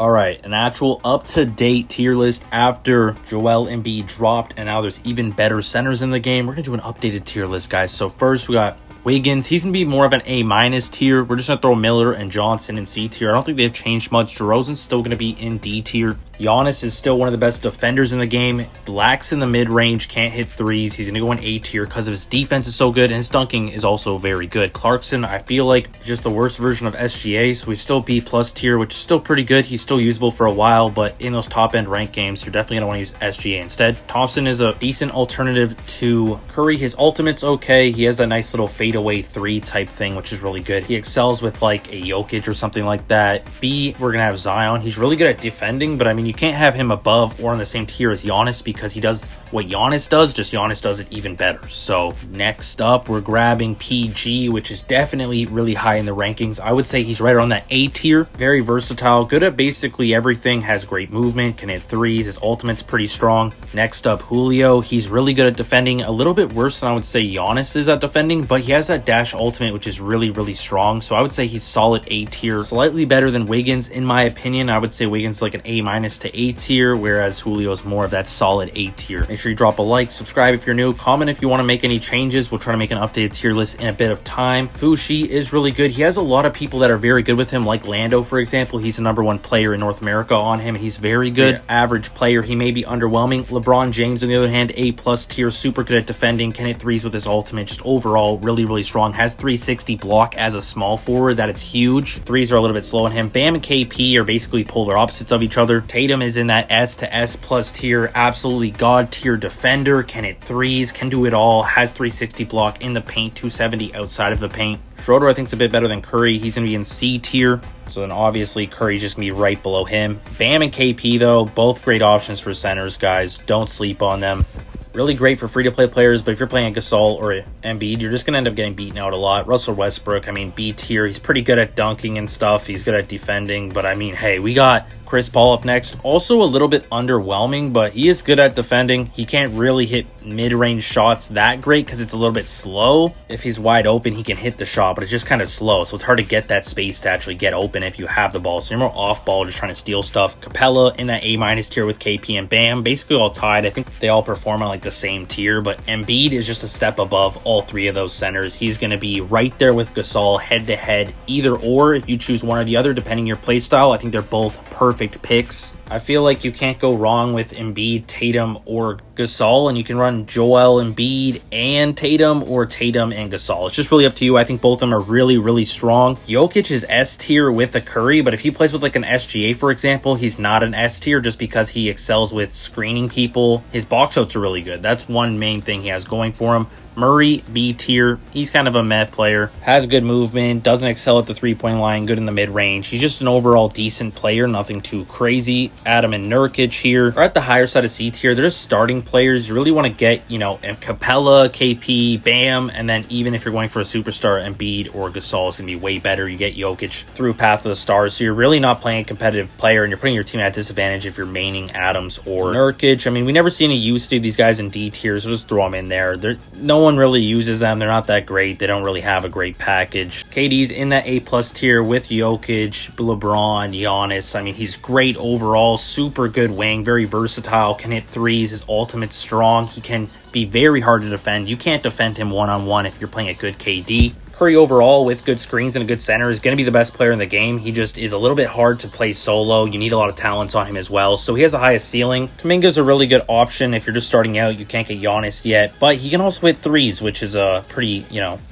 All right, an actual up-to-date tier list after Joel Embiid dropped, and now there's even better centers in the game. We're going to do an updated tier list, guys. So first, we got Wiggins. He's going to be more of an A- tier. We're just going to throw Miller and Johnson in C tier. I don't think they've changed much. DeRozan's still going to be in D tier. Giannis is still one of the best defenders in the game. Lacks in the mid-range, can't hit threes. He's going to go in A tier because of his defense is so good, and his dunking is also very good. Clarkson, I feel like, just the worst version of SGA, so he's still B+ tier, which is still pretty good. He's still usable for a while, but in those top-end ranked games, you're definitely going to want to use SGA instead. Thompson is a decent alternative to Curry. His ultimate's okay. He has a nice little fadeaway 3 type thing, which is really good. He excels with like a Jokic or something like that. B, we're going to have Zion. He's really good at defending, but I mean, you can't have him above or on the same tier as Giannis because he does what Giannis does, just Giannis does it even better. So next up, we're grabbing PG, which is definitely really high in the rankings. I would say he's right around that A tier. Very versatile, good at basically everything, has great movement, can hit threes. His ultimate's pretty strong. Next up, Julio. He's really good at defending, a little bit worse than I would say Giannis is at defending, but he has that dash ultimate, which is really, really strong. So I would say he's solid A tier, slightly better than Wiggins in my opinion. I would say Wiggins like an A- to A tier, whereas Julio is more of that solid A tier. Make sure you drop a like, subscribe if you're new, comment if you want to make any changes. We'll try to make an updated tier list in a bit of time. Fushi is really good. He has a lot of people that are very good with him, like Lando, for example. He's the #1 player in North America on him, and he's very good. Yeah. Average player, he may be underwhelming. LeBron James, on the other hand, A+ tier, super good at defending, can hit threes with his ultimate, just overall really, really strong. Has 360 block as a small forward, that is huge. Threes are a little bit slow on him. Bam and KP are basically polar opposites of each other. Tatum is in that S to S+ tier, absolutely god tier defender, can hit threes, can do it all, has 360 block in the paint, 270 outside of the paint. Schroeder, I think, is a bit better than Curry. He's going to be in C tier. So then obviously Curry's just going to be right below him. Bam and KP, though, both great options for centers, guys. Don't sleep on them. Really great for free-to-play players, but if you're playing a Gasol or Embiid, you're just going to end up getting beaten out a lot. Russell Westbrook, I mean, B tier. He's pretty good at dunking and stuff. He's good at defending, but I mean, hey, we got Chris Paul up next. Also a little bit underwhelming, but he is good at defending. He can't really hit mid-range shots that great because it's a little bit slow. If he's wide open, he can hit the shot, but it's just kind of slow, so it's hard to get that space to actually get open if you have the ball. So you're more off-ball, just trying to steal stuff. Capella in that A- tier with KP and Bam, basically all tied. I think they all perform on like the same tier, but Embiid is just a step above all 3 of those centers. He's going to be right there with Gasol head-to-head, either or. If you choose one or the other, depending on your play style, I think they're both perfect picks. I feel like you can't go wrong with Embiid, Tatum, or Gasol, and you can run Joel Embiid and Tatum, or Tatum and Gasol. It's just really up to you. I think both of them are really, really strong. Jokic is S tier with a Curry, but if he plays with like an SGA, for example, he's not an S tier just because he excels with screening people. His box outs are really good. That's one main thing he has going for him. Murray, B tier. He's kind of a meh player. Has good movement. Doesn't excel at the three-point line. Good in the mid-range. He's just an overall decent player. Nothing too crazy. Adam and Nurkic here are at the higher side of C tier. They're just starting players. You really want to get, you know, Capella, KP, Bam, and then even if you're going for a superstar, Embiid or Gasol is going to be way better. You get Jokic through Path to the Stars. So you're really not playing a competitive player, and you're putting your team at disadvantage if you're maining Adams or Nurkic. I mean, we never see any use to these guys in D tier, so just throw them in there. No one really uses them. They're not that great. They don't really have a great package. KD's in that A+ tier with Jokic, LeBron, Giannis. I mean, he's great overall. Super good wing. Very versatile. Can hit threes. His ultimate's strong. He can be very hard to defend. You can't defend him one-on-one if you're playing a good KD. Curry overall with good screens and a good center is going to be the best player in the game. He just is a little bit hard to play solo. You need a lot of talents on him as well. So he has the highest ceiling. Kuminga's a really good option if you're just starting out. You can't get Giannis yet, but he can also hit threes, which is pretty,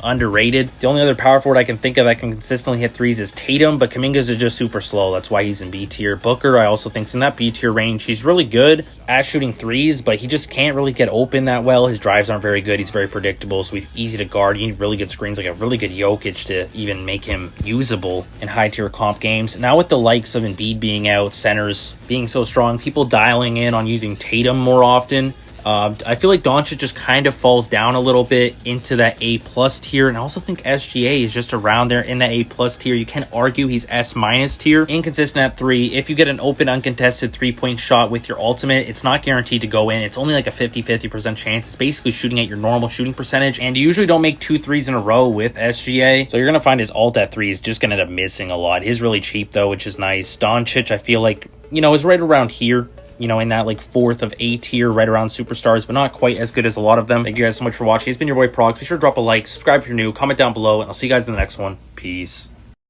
underrated. The only other power forward I can think of that can consistently hit threes is Tatum, but Kuminga's is just super slow. That's why he's in B tier. Booker, I also think, is in that B tier range. He's really good at shooting threes, but he just can't really get open that well. His drives aren't very good. He's very predictable, so he's easy to guard. You need really good screens, like a really good Jokic to even make him usable in high tier comp games. Now with the likes of Embiid being out, centers being so strong, people dialing in on using Tatum more often, I feel like Doncic just kind of falls down a little bit into that A+ tier, and I also think SGA is just around there in the A+ tier. You can argue he's S- tier. Inconsistent at 3. If you get an open uncontested 3-point shot with your ultimate, it's not guaranteed to go in. It's only like a 50% chance. It's basically shooting at your normal shooting percentage, and you usually don't make 2 threes in a row with SGA, so you're gonna find his ult at 3 is just gonna end up missing a lot. He's really cheap though, which is nice. Doncic, I feel like, you know, is right around here, you know, in that like 4th of A tier, right around superstars, but not quite as good as a lot of them. Thank you guys so much for watching. It's been your boy Progs. Be sure to drop a like, subscribe if you're new, comment down below, and I'll see you guys in the next one. Peace.